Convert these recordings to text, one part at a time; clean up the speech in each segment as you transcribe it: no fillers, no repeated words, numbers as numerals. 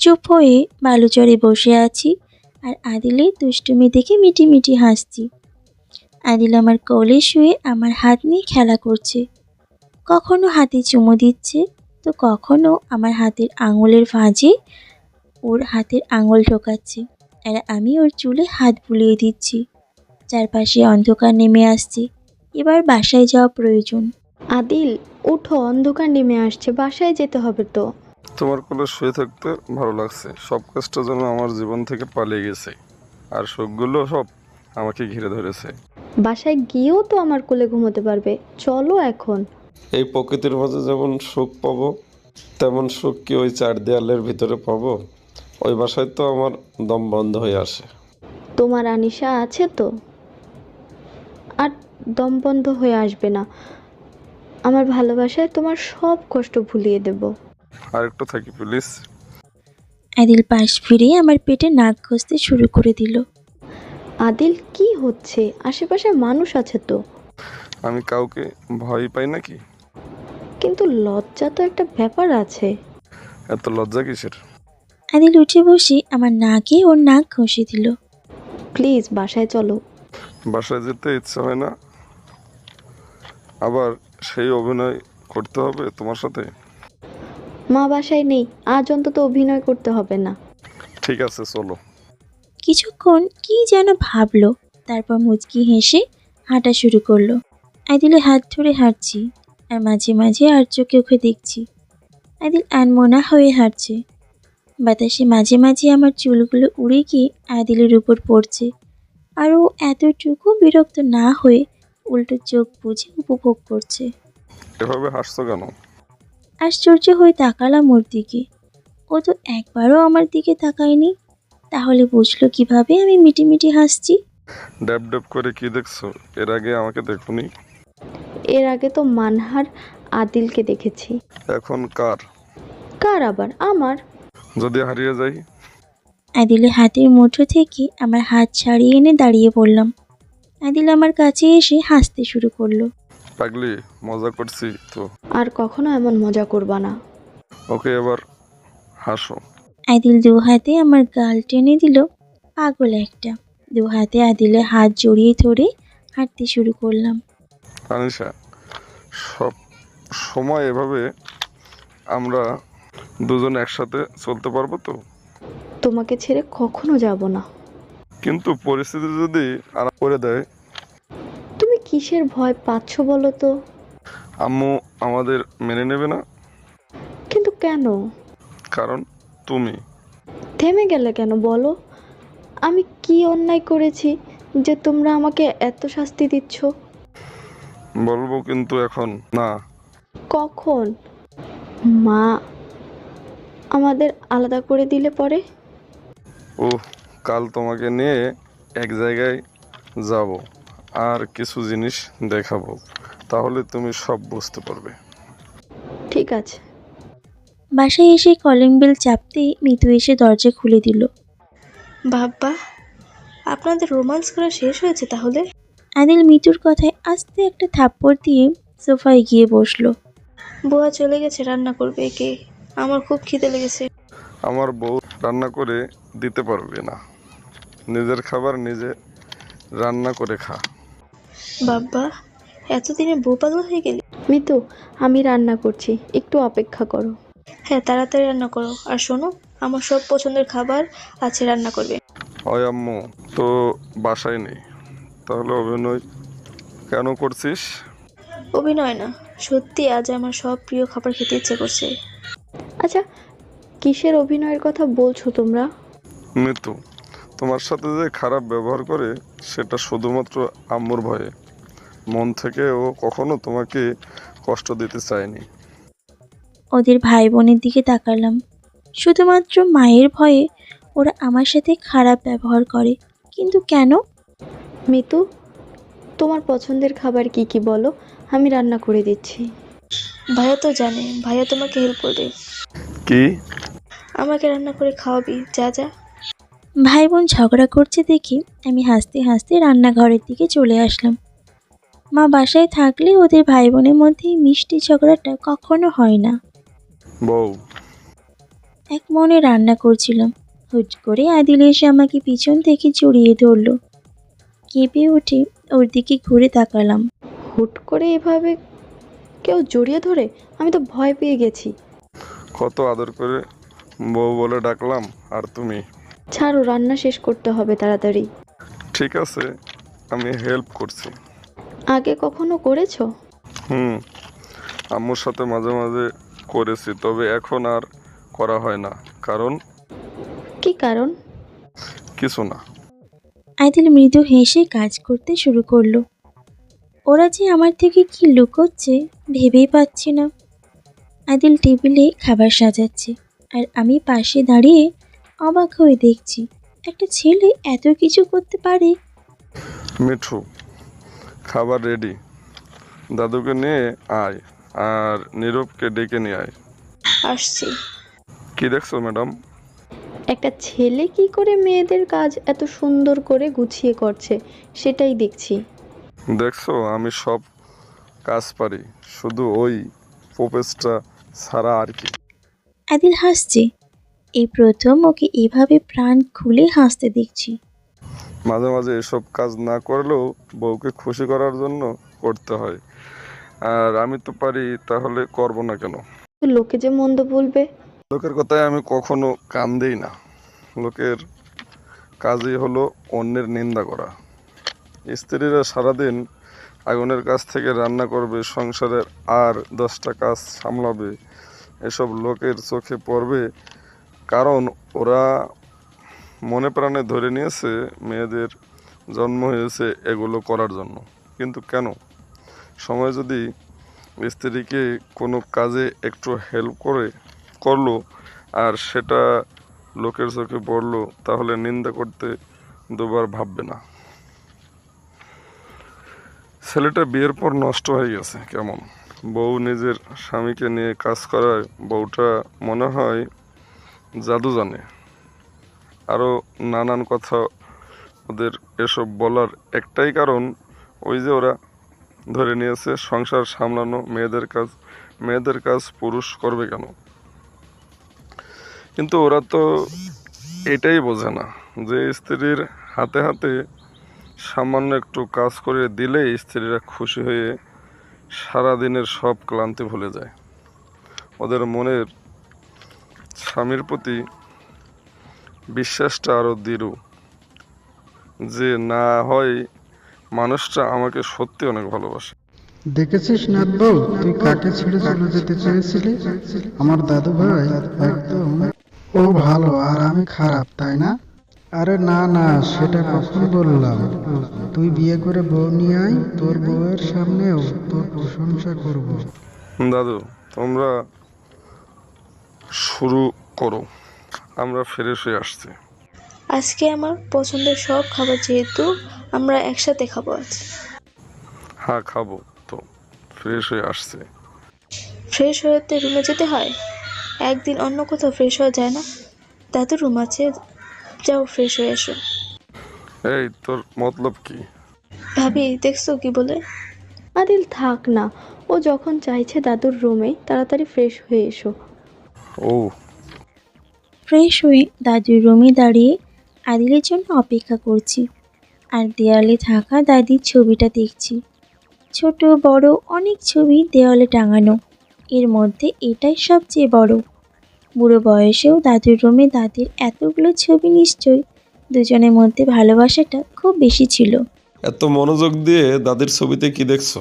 চুপ হয়ে বালুচরে বসে আছি আর আদিলের দুষ্টুমি দেখে মিটিমিটি হাসছি। আদিল আমার কোলে শুয়ে আমার হাত নিয়ে খেলা করছে, কখনো হাতে চুমু দিচ্ছে, তো কখনো আমার হাতের আঙুলের ভাঁজে ওর হাতের আঙুল ঢোকাচ্ছে, আর আমি ওর চুলে হাত বুলিয়ে দিচ্ছি। চারপাশে অন্ধকার নেমে আসছে, এবার বাসায় যাওয়া প্রয়োজন। আদিল, উঠো, অন্ধকার নেমে আসছে, বাসায় যেতে হবে তো। তোমার কোলে শুয়ে থাকতে ভালো লাগছে। সব কষ্ট যেন আমার জীবন থেকে পালিয়ে গেছে, আর সুখগুলো সব আমাকে ঘিরে ধরেছে। বাসায় গিয়েও তো আমার কোলে ঘুমোতে পারবে, চলো এখন। এই প্রকৃতির মাঝে যেমন সুখ পাবো, তেমন সুখ কি ওই চার দেয়ালের ভিতরে পাবো? ওই বাসায় তো আমার দম বন্ধ হয়ে আসে। তোমার আনিশা আছে তো, আর দম বন্ধ হয়ে আসবে না। আমার ভালোবাসায় তোমার সব কষ্ট ভুলিয়ে দেব। আর একটু থাকি প্লিজ। আদিল পাশ ফিরে আমার পেটে নাক ঘষতে শুরু করে দিল। আদিল, কি হচ্ছে? আশেপাশে মানুষ আছে তো। আমি কাউকে ভয় পাই নাকি? কিন্তু লজ্জা তো একটা ব্যাপার আছে। এত লজ্জা কিসের? আদিল উঠে বসে আমার নাকে ওর নাক ঘষে দিল। প্লিজ বাসায় চলো। বাসায় যেতে ইচ্ছা হয় না, আবার সেই অভিনয় করতে হবে তোমার সাথে? মা বাসায় নেই, আজ অন্তত অভিনয় করতে হবে না। ঠিক আছে, চলো। কিছুক্ষণ কি যেন ভাবলো, তারপর মুচকি হেসে হাঁটা শুরু করলো। আদিলের হাত ধরে হাঁটছি, আর মাঝে মাঝে আর চোখে ওকে দেখছি। আদিল আনমনা হয়ে হাঁটছে, বাতাসে মাঝে মাঝে আমার চুলগুলো উড়ে গিয়ে আদিলের উপর পড়ছে, আর ও এতটুকু বিরক্ত না হয়ে উল্টো চোখ বুজে উপভোগ করছে। এভাবে হাসছো কেন? আশ্চর্য হয়ে তাকালাম ওর দিকে। ও তো একবারও আমার দিকে তাকায়নি, তাহলে বুঝলো কিভাবে আমি মিটিমিটি হাসছি? ড্যাব ড্যাব করে কি দেখছো? এর আগে আমাকে দেখোনি? এর আগে তো মানহার আদিলকে দেখেছি। এখন কার? কার আবার? আমার। যদি হারিয়ে যাই? আদিলের হাতের মুঠো থেকে আমার হাত ছাড়িয়ে এনে দাঁড়িয়ে পড়লাম। আদিল আমার কাছে এসে হাসতে শুরু করলো। পাগলি, মজা করছি তো। আর কখনো এমন মজা করবা না। ওকে, এবার হাসো। আদিল দু হাতে আমার গাল টেনে দিল, পাগল একটা। দু হাতে আদিলের হাত জড়িয়ে ধরে হাঁটতে শুরু করলাম। আনিশা, সব সময় এভাবে আমরা দুজন একসাথে চলতে পারবো তো? তোমাকে ছেড়ে কখনো যাব না। কিন্তু পরিস্থিতি যদি আরাম করে দেয়? তুমি কিসের ভয় পাচ্ছ বলো তো? আম্মু আমাদের মেনে নেবে না। কিন্তু কেন? কারণ তুমি। থেমে গেলে কেন বলো? আমি কি অন্যায় করেছি যে তোমরা আমাকে এত শাস্তি দিচ্ছ? বলবো, কিন্তু এখন না। কখন? মা আমাদের আলাদা করে দিলে পরে? কাল তোমাকে নিয়ে এক জায়গায় যাব, আর কিছু জিনিস দেখাবো, তাহলে তুমি সব বুঝতে পারবে। ঠিক আছে। বাসায় এসে কলিং বেল চাপতেই মিতু এসে দরজা খুলে দিল। বাবা, আপনাদের রোমান্স করা শেষ হয়েছে তাহলে? আদিল মিতুর কথায় আস্তে একটা থাপ্পড় দিয়ে সোফায় গিয়ে বসলো। বুয়া চলে গেছে, রান্না করবে কে? আমার খুব খিদে লেগেছে। আমার বউ রান্না করে দিতে পারবে না, নিজের খাবার নিজে রান্না করে খা। বাবা, এতদিনে বউ পাগল হয়ে গেলি? মিতু, আমি রান্না করছি, একটু অপেক্ষা করো। হ্যাঁ, তাড়াতাড়ি রান্না করো। আর শোনো, আমার সব পছন্দের খাবার আছে, রান্না করবে। ওই আম্মু তো বাসায় নেই, তাহলে অভিনয় কেন করছিস? অভিনয় না, সত্যি আজ আমার সব প্রিয় খাবার খেতে ইচ্ছে করছে। আচ্ছা, কিসের অভিনয়ের কথা বলছো তোমরা? মৃত্যু তোমার সাথে যে খারাপ ব্যবহার করে, সেটা শুধুমাত্র আম্মুর ভয়ে। মন থেকে ও কখনো তোমাকে কষ্ট দিতে চায়নি। ওদের ভাই বোনের দিকে তাকালাম। শুধুমাত্র মায়ের ভয়ে ওরা আমার সাথে খারাপ ব্যবহার করে, কিন্তু কেন? মিতু, তোমার পছন্দের খাবার কি কি বলো, আমি রান্না করে দিচ্ছি। ভাইয়া তো জানে, ভাইয়া তোমাকে হেল্প করবে। কি? আমাকে রান্না করে খাওয়াবি, যা যা। ভাই বোন ঝগড়া করছে দেখে আমি হাসতে হাসতে রান্নাঘরের দিকে চলে আসলাম। মা বাসায় থাকলে ওদের ভাই বোনের মধ্যে এই মিষ্টি ঝগড়াটা কখনো হয় না। বউ, এক মনে রান্না করছিলাম। হুট করে আদিল এসে আমাকে পিছন থেকে জড়িয়ে ধরলো। কেঁপে উঠে ওর দিকে ঘুরে তাকালাম। হুট করে এভাবে কেউ জড়িয়ে ধরে? আমি তো ভয় পেয়ে গেছি। কত আদর করে বউ বলে ডাকলাম, আর তুমি? ছাড়ো, রান্না শেষ করতে হবে তাড়াতাড়ি। ঠিক আছে, আমি হেল্প করছি। আগে কখনো করেছো? হুম, আম্মুর সাথে মাঝে মাঝে করেছি, তবে এখন আর করা হয় না। কারণ? কি কারণ? কিছু না। আদিল মৃদু হেসে কাজ করতে শুরু করলো। ওরা যে আমার থেকে কি লুকোচ্ছে ভেবেই পাচ্ছি না। আদিল টেবিলে খাবার সাজাচ্ছে, আর আমি পাশে দাঁড়িয়ে অবাক হয়ে দেখছি একটা ছেলে এত কিছু করতে পারে। মিঠু, খাবার রেডি। দাদুকে নিয়ে আয়, আর নীরবকে ডেকে নিয়ে আয়। আসছি। কি দেখছো ম্যাডাম? একটা ছেলে কি করে মেয়েদের কাজ এত সুন্দর করে গুছিয়ে করছে সেটাই দেখছি। দেখছো, আমি সব কাজ পারি, শুধু ওই প্রোপেসটা ছাড়া আর কি। আদিল হাসছে। এই প্রথম ওকে এভাবে প্রাণ খুলে হাসতে দেখছি। মাঝে মাঝে এসব কাজ না করলেও বউকে খুশি করার জন্য করতে হয়। আর আমি তো পারি, তাহলে করব না কেন? তো লোকে যে মন্দ বলবে। লোকের কথায় আমি কখনো কান দেই না। লোকের কাজই হলো অন্যের নিন্দা করা। স্ত্রীরা সারাদিন আগুনের কাছ থেকে রান্না করবে, সংসারের আর 10টা কাজ সামলাবে, এসব লোকের চোখে পড়বে, কারণ ওরা মনে প্রাণে ধরে নিয়েছে মেয়েদের জন্ম হয়েছে এগুলো করার জন্য। কিন্তু কেন? সময় যদি স্ত্রীকে কোনো কাজে একটু হেল্প করলো, আর সেটা লোকের চোখে পড়লো, তাহলে নিন্দা করতে দুবার ভাববে না। ছেলেটা বিয়ের পর নষ্ট হয়ে গেছে কেমন। বউ নিজের স্বামীকে নিয়ে কাজ করায় বউটা মনে হয় জাদু জানে। আরও নানান কথা। ওদের এসব বলার একটাই কারণ, ওই যে ওরা ধরে নিয়েছে সংসার সামলানো মেয়েদের কাজ পুরুষ করবে কেন। কিন্তু ওরা তো এটাই বোঝে না যে স্ত্রীর হাতে হাতে সামান্য একটু কাজ করে দিলেই স্ত্রীরা খুশি হয়ে সারাদিনের সব ক্লান্তি ভুলে যায়। ওদের মনের স্বামীর প্রতি বিশ্বাসটা আরও দৃঢ়, যে না হয় মানুষটা আমাকে সত্যি অনেক ভালোবাসে। দেখেছিস নাথবাবু, তুই কাকে ছেড়ে চলে যেতে চেয়েছিলি? আমার দাদু ভাই একদম। ও ভালো আর আমি খারাপ, তাই না? আরে না না, সেটা কখন বললাম? তুই বিয়ে করে বউ নিয়ে আয়, তোর বউয়ের সামনেও তোর প্রশংসা করব। দাদু, তোমরা শুরু করো, আমরা ফ্রেশ হয়ে আসছি। আজকে আমার পছন্দের সব খাবার, যেহেতু আমরা একসাথে খাবো আজ। হ্যাঁ, খাবো তো, ফ্রেশ হয়ে আসছে। ফ্রেশ হতে রুমে যেতে হয়? একদিন অন্য কোথাও ফ্রেশ হওয়া যায় না? দাদুর রুম আছে, যাও ফ্রেশ হয়ে এসো। এই, তোর মতলব কি? ভাবি দেখছো কি বলে? আদিল থাক না, ও যখন চাইছে দাদুর রুমে, তাড়াতাড়ি ফ্রেশ হয়ে এসো। ও, ফ্রেশ হয়ে দাদির রুমে দাঁড়িয়ে আদিলের জন্য অপেক্ষা করছি, আর দেয়ালে থাকা দাদির ছবিটা দেখছি। ছোট বড় অনেক ছবি দেওয়ালে টাঙানো, এর মধ্যে এটাই সবচেয়ে বড়। বুড়ো বয়সেও দাদুর রুমে দাদির এতগুলো ছবি, নিশ্চয়ই দুজনের মধ্যে ভালোবাসাটা খুব বেশি ছিল। এত মনোযোগ দিয়ে দাদির ছবিতে কি দেখছো?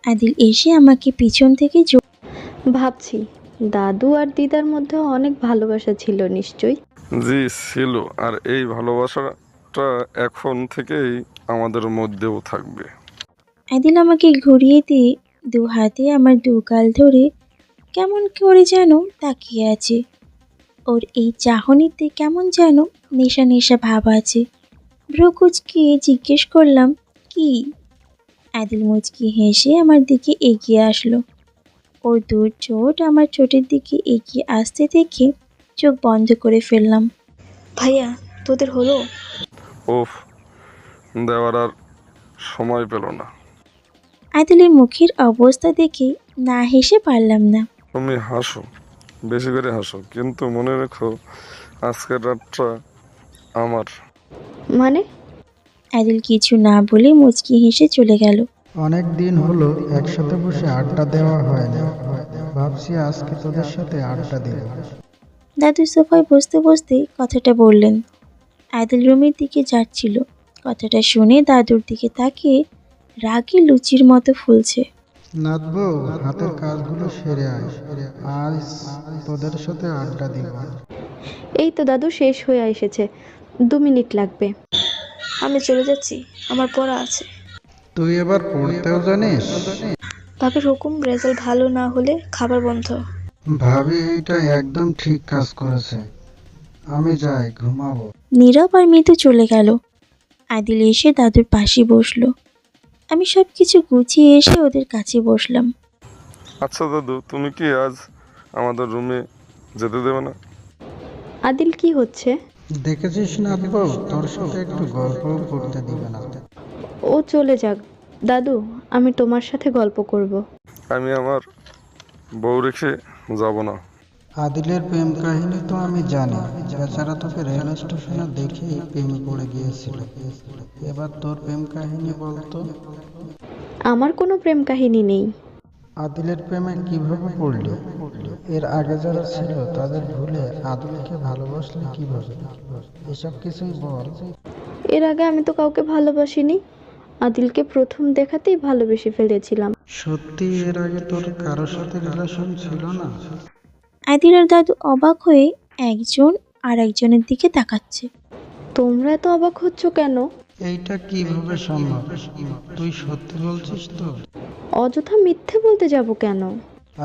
আদিল এসে আমাকে পিছন থেকে ভাবছি দাদু আর দিদার মধ্যে অনেক ভালোবাসা ছিল নিশ্চয়ই। জি ছিল, আর এই ভালোবাসাটা এখন থেকেই আমাদের মধ্যেও থাকবে। আদিল আমাকে ঘুরিয়ে দিয়ে দু হাতে আমার দু গাল ধরে কেমন করে যেন তাকিয়ে আছে। ওর এই চাহনিতে কেমন যেন নেশা নেশা ভাব আছে। ভ্রু কুচকিয়ে জিজ্ঞেস করলাম, কি? আদিল মুচকি হেসে আমার দিকে এগিয়ে আসলো। ওর দূর ঠোঁট আমার ঠোঁটের দিকে এগিয়ে আসতে দেখে চোখ বন্ধ করে ফেললাম। ভাইয়া, তোদের হলো? ওফ, দেওয়ার আর সময় পেল না। আদিলের মুখের অবস্থা দেখে না হেসে পারলাম না। তুমি হাসো, বেশি করে হাসো, কিন্তু মনে রেখো আজকের রাতটা আমার। মানে? আদিল কিছু না বলে মুচকি হেসে চলে গেল। অনেক দিন হলো একসাথে বসে আড্ডা দেওয়া হয় না, ভাবছি আজকে তোদের সাথে আড্ডা দেব। দাদু সোফায় বসতে বসতে কথাটা বললেন। আদিল রুমের দিকে যাচ্ছিল। কথাটা শুনে দাদুর দিকে তাকিয়ে রাগে লুচির মতো ফুলছে। নাথবউ, হাতের কাজগুলো সেরে আয়, আজ তোদের সাথে আড্ডা দিব। এই তো দাদু শেষ হয়ে এসেছে, 2 মিনিট লাগবে। আমি চলে যাচ্ছি, আমার পড়া আছে। তুই এবার পড়তেও জানিস? ভাবির হুকুম, রেজাল্ট ভালো না হলে খাবার বন্ধ। ভাবি এইটা একদম ঠিক কাজ করেছে। আমি যাই, ঘুমাবো। নীরব আর মিতু চলে গেল। আদিল এসে দাদুর পাশে বসলো। আমি সব কিছু গুছিয়ে এসে ওদের কাছে বসলাম। আচ্ছা দাদু, তুমি কি আজ আমাদের রুমে যেতে দেবে না? আদিল, কি হচ্ছে? দেখেছিস নাথবউ, তোর সাথে একটু গল্পও করতে দিবে না। ও চলে যাক। দাদু, আমি তোমার সাথে গল্প করব। আমি আমার বউ রেখে যাব না। আদিলের প্রেম কাহিনী তো আমি জানি, বেচারা তোকে রেল স্টেশনে দেখেই প্রেমে পড়ে গিয়েছিল। এবার তোর প্রেম কাহিনী বলতো। আমার কোনো প্রেম কাহিনী নেই। আদিলের প্রেমে কিভাবে পড়লি? এর আগে যারা ছিল তাদের ভুলে আদিলকে ভালোবাসলি কিভাবে? এসব কিছুই বল। এর আগে আমি তো কাউকে ভালোবাসিনি। আদিলকে প্রথম দেখাতেই ভালোবেসে ফেলেছিলাম। সত্যি এর আগে তোর কারোর সাথে রিলেশন ছিল না? আদিল আর দাদু অবাক হয়ে একজন আর একজনের দিকে তাকাচ্ছে। তোমরা এত অবাক হচ্ছ কেন? এইটা কিভাবে সম্ভব? তুই সত্যি বলছিস তো? অযথা মিথ্যে বলতে যাব কেন?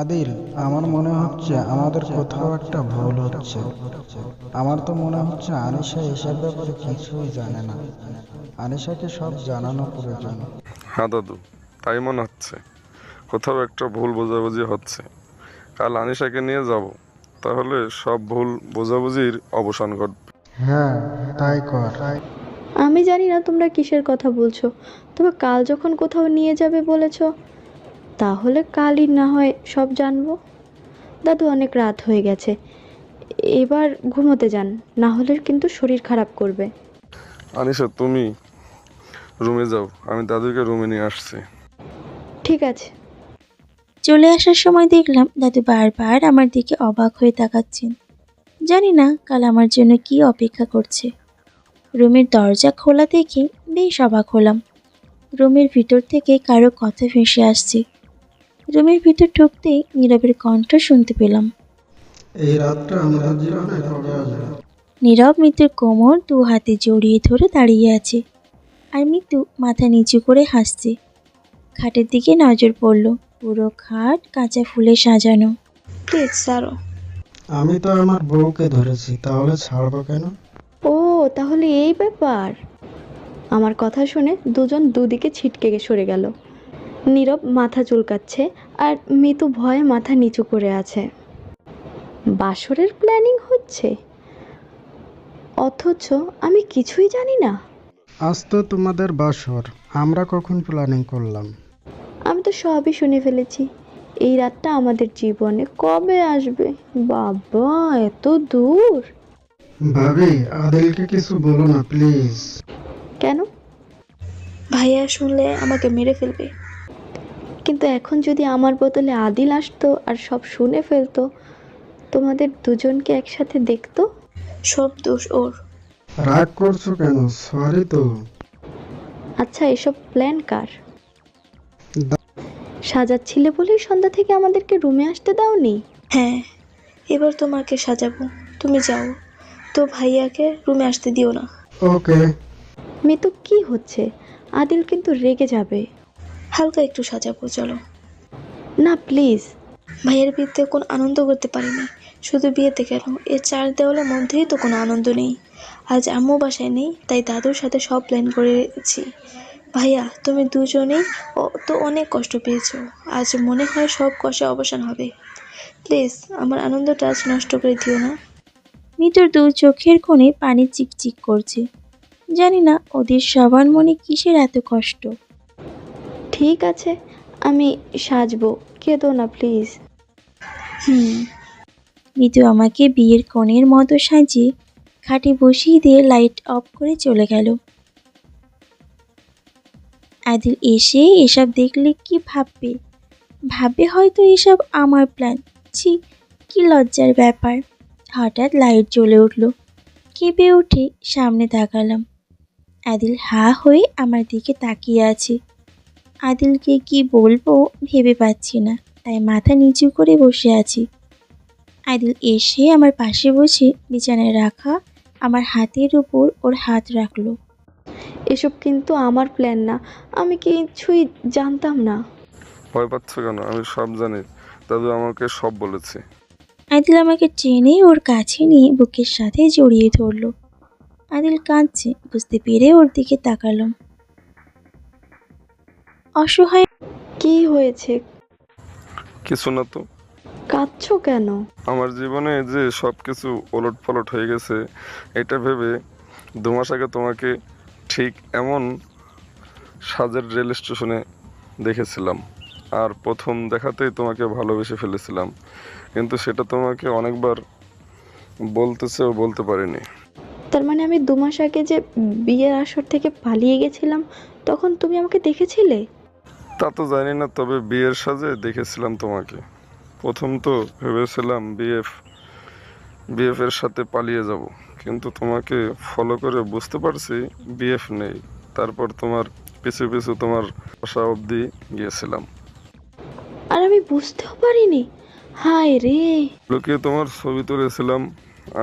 আদিল, আমার মনে হচ্ছে আমাদের কোথাও একটা ভুল হচ্ছে। আমার তো মনে হচ্ছে আনিশা এসব ব্যাপারে কিছুই জানে না। আনিশাকে সব জানানো প্রয়োজন। হ্যাঁ দাদু, তাই মনে হচ্ছে কোথাও একটা ভুল বোঝাবুঝি হচ্ছে। কাল আনিশাকে নিয়ে যাব, তাহলে সব ভুল বোঝাবুঝির অবসান ঘটবে। হ্যাঁ, তাই কর। আমি জানি না তোমরা কিসের কথা বলছো, তবে কাল যখন কোথাও নিয়ে যাবে বলেছো, তাহলে কালই না হয় সব জানবো। দাদু, অনেক রাত হয়ে গেছে, এবার ঘুমোতে যান, না হলে কিন্তু শরীর খারাপ করবে। আনিশা, তুমি রুমে যাও, আমি দাদুকে রুমে নিয়ে আসছি। ঠিক আছে। চলে আসার সময় দেখলাম দাদু বারবার আমার দিকে অবাক হয়ে তাকাচ্ছেন। জানি না কাল আমার জন্য কি অপেক্ষা করছে। রুমের দরজা খোলা দেখে বেশ অবাক হলাম। রুমের ভিতর থেকে কারো কথা ভেসে আসছে। রুমের ভিতর ঢুকতেই নীরবের কণ্ঠ শুনতে পেলাম। এই রাতটা আমাদের জীবনে কবে আসবে? নীরব মিতুর কোমর 2 হাতে জড়িয়ে ধরে দাঁড়িয়ে আছে, আর মিতু মাথা নিচু করে হাসছে। খাটের দিকে নজর পড়ল। পুরো খাট কাঁচা ফুলে সাজানো। প্লিজ ছাড়ো। আমি তো আমার বউকে ধরেছি, তাহলে ছাড়বো কেন? ও, তাহলে এই ব্যাপার। আমার কথা শুনে দুজন দুদিকে ছিটকে সরে গেল। নীরব মাথা চুলকাচ্ছে আর মিতু ভয়ে মাথা নিচু করে আছে। বাসরের প্ল্যানিং হচ্ছে, অথচ আমি কিছুই জানি না। আজ তো তোমাদের বাসর, আমরা কখন প্ল্যানিং করলাম? আমি তো সবই শুনে ফেলেছি। এই রাতটা আমাদের জীবনে কবে আসবে? বাবা, এত দূর! ভাবি, আদিলকে কিছু বলো না প্লিজ। কেন? ভাইয়া শুনলে আমাকে মেরে ফেলবে। কিন্তু এখন যদি আমার বদলে আদিল আসতো আর সব শুনে ফেলতো, তোমাদের দুজনকে একসাথে দেখতো। সব দোষ ওর। রাগ করছো কেন? সরি তো। আচ্ছা, এসব প্ল্যান কার? সাজাচ্ছিলে বলেই সন্ধ্যা থেকে আমাদেরকে রুমে আসতে দাওনি? হ্যাঁ, এবার তোমাকে সাজাবো। তুমি যাও তো, ভাইয়াকে রুমে আসতে দিও না। ওকে। মিতু, কি হচ্ছে? আদিল কিন্তু রেগে যাবে। হালকা একটু সাজাবো, চলো। না প্লিজ। ভাইয়ের বিয়েতে কোনো আনন্দ করতে পারিনি। শুধু বিয়েতে কেন, এর 4 দেওয়ালের মধ্যেই তো কোনো আনন্দ নেই। আজ আম্মু বাসায় নেই, তাই দাদুর সাথে সব প্ল্যান করে রেখেছি। ভাইয়া, তুমি দুজনেই তো অনেক কষ্ট পেয়েছো। আজ মনে হয় সব কষ্টে অবসান হবে। প্লিজ আমার আনন্দটা আজ নষ্ট করে দিও না। মিতুর 2 চোখের কোণে পানি চিকচিক করছে। জানি না ওদের সবার মনে কিসের এত কষ্ট। ঠিক আছে, আমি সাজবো, কেঁদো না প্লিজ। হুম। মিতু আমাকে বিয়ের কনের মতো সাজিয়ে খাটে বসিয়ে দিয়ে লাইট অফ করে চলে গেল। আদিল এসে এসব দেখলে কি ভাববে? ভাববে হয়তো এসব আমার প্ল্যান। ছি, কি লজ্জার ব্যাপার। হঠাৎ লাইট জ্বলে উঠল। কেঁপে উঠে সামনে তাকালাম। আদিল হা হয়ে আমার দিকে তাকিয়ে আছে। আদিলকে কি বলবো ভেবে পাচ্ছি না, তাই মাথা নিচু করে বসে আছি। আদিল এসে আমার পাশে বসে বিছানায় রাখা আমার হাতের উপর ওর হাত রাখলো। এসব কিন্তু আমার প্ল্যান না, আমি কিছুই জানতাম না। ভয় পাচ্ছ কেন? আমি সব জানি, দাদু আমাকে সব বলেছে। আদিল আমাকে টেনে ওর কাছে নিয়ে বুকের সাথে জড়িয়ে ধরলো। আদিল কাঁদছে বুঝতে পেরে ওর দিকে তাকালাম। অসহায়। কি হয়েছে? কিছু না তো। কাঁদছো কেন? আমার জীবনে যে সব কিছু ওলট পালট হয়ে গেছে এটা ভেবে 2 মাস আগে তোমাকে ঠিক এমন সাজের রেল স্টেশনে দেখেছিলাম, আর প্রথম দেখাতেই তোমাকে ভালোবেসে ফেলেছিলাম, কিন্তু সেটা তোমাকে অনেকবার বলতেছেও বলতে পারিনি। তার মানে আমি 2 মাস আগে যে বিয়ের আসর থেকে পালিয়ে গেছিলাম, তখন তুমি আমাকে দেখেছিলে? তা তো জানি না, তবে বিয়ের সাজে দেখেছিলাম তোমাকে। প্রথম তো ভেবেছিলাম বিএফ এর সাথে পালিয়ে যাব, কিন্তু তোমাকে ফলো করে বুঝতে পারছি বিএফ নেই। তারপর তোমার পিছু পিছু তোমার বাসা অবধি গিয়েছিলাম। আর আমি বুঝতেও পারিনি। হায় রে! লুকিয়ে তোমার ছবি তুলেছিলাম,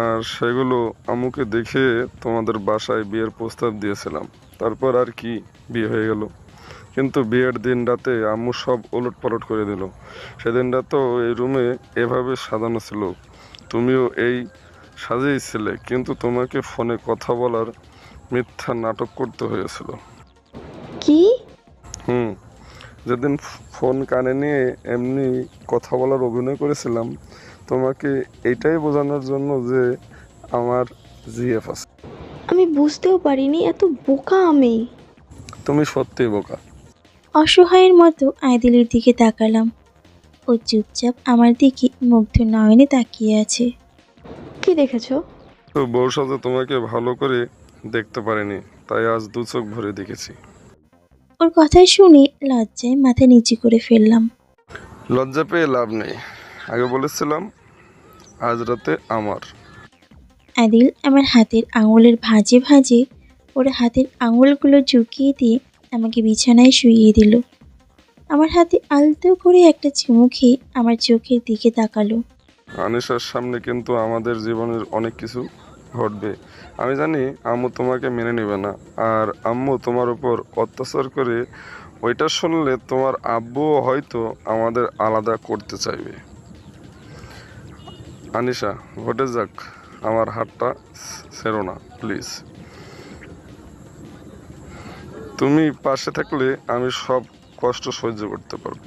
আর সেগুলো আম্মুকে দেখে তোমাদের বাসায় বিয়ের প্রস্তাব দিয়েছিলাম। তারপর আর কি, বিয়ে হয়ে গেল। কিন্তু বিয়ের দিন রাতে আম্মু সব ওলট পালট করে দিল। সেদিন রাতেও এই রুমে এভাবে সাজানো ছিল, তুমিও এই সাজেই ছিলে, কিন্তু তোমাকে ফোনে কথা বলার মিথ্যা নাটক করতে হয়েছিল। কি? হুম। যেদিন ফোন কানে নিয়ে এমনি কথা বলার অভিনয় করেছিলাম, তোমাকে এটাই বোঝানোর জন্য যে আমার জিএফ আছে। আমি বুঝতেও পারিনি, এত বোকা আমি। তুমি সত্যিই বোকা। অসহায়ের মতো আদিলের দিকে তাকালাম। ও চুপচাপ আমার দিকে মুগ্ধ নয়নে তাকিয়ে আছে। কি দেখেছো? তো বউর সাথে তোমাকে ভালো করে দেখতে পারিনি, তাই আজ 2 চোখ ভরে দেখেছি। ওর কথা শুনে লজ্জায় মাথা নিচু করে ফেললাম। লজ্জা পেয়ে লাভ নেই, আগে বলেছিলাম আজ রাতে আমার। আদিল আমার হাতের আঙুলের ভাঁজে ভাঁজে ওর হাতের আঙুলগুলো ঝুঁকিয়ে দিয়ে আমাকে বিছানায় শুইয়ে দিল। আমার হাতে আলতো করে একটা চুমু খেয়ে আমার চোখের দিকে তাকালো। আনিশার সামনে কিন্তু আমাদের জীবনের অনেক কিছু ঘটবে। আমি জানি আম্মু তোমাকে মেনে নেবে না, আর আম্মু তোমার উপর অত্যাচার করে ওইটা শুনলে তোমার আব্বুও হয়তো আমাদের আলাদা করতে চাইবে। আনিশা, ঘটে যাক, আমার হাতটা ছেড়ো না প্লিজ। তুমি পাশে থাকলে আমি সব কষ্ট সহ্য করতে পারবো।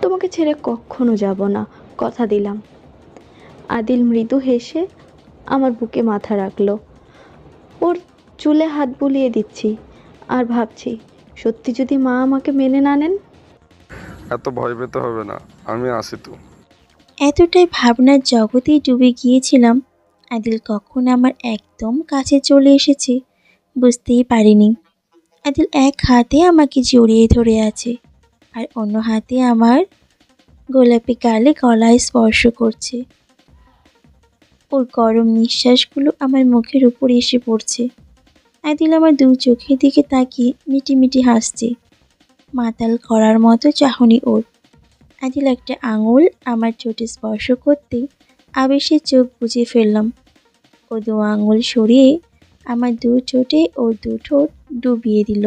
তোমাকে ছেড়ে কখনো যাব না, কথা দিলাম। আদিল মৃদু হেসে আমার বুকে মাথা রাখলো। ওর চুলে হাত বুলিয়ে দিচ্ছি আর ভাবছি, সত্যি যদি মা আমাকে মেনে না নেন? এত ভয় পেতে হবে না, আমি আছি তো। এতটাই ভাবনার জগতেই ডুবে গিয়েছিলাম, আদিল কখন আমার একদম কাছে চলে এসেছে বুঝতেই পারিনি। আদিল এক হাতে আমাকে জড়িয়ে ধরে আছে, আর অন্য হাতে আমার গোলাপি গালে গলায় স্পর্শ করছে। ওর গরম নিঃশ্বাসগুলো আমার মুখের উপর এসে পড়ছে। আদিল আমার 2 চোখের দিকে তাকিয়ে মিটিমিটি হাসছে। মাতাল করার মতো চাহনি ওর। আদিল একটা আঙুল আমার ঠোঁটে স্পর্শ করতেই আবেশে চোখ বুজে ফেললাম। ও 2 আঙুল সরিয়ে আমার 2 ঠোঁটে ওর 2 ঠোঁট ডুবিয়ে দিল।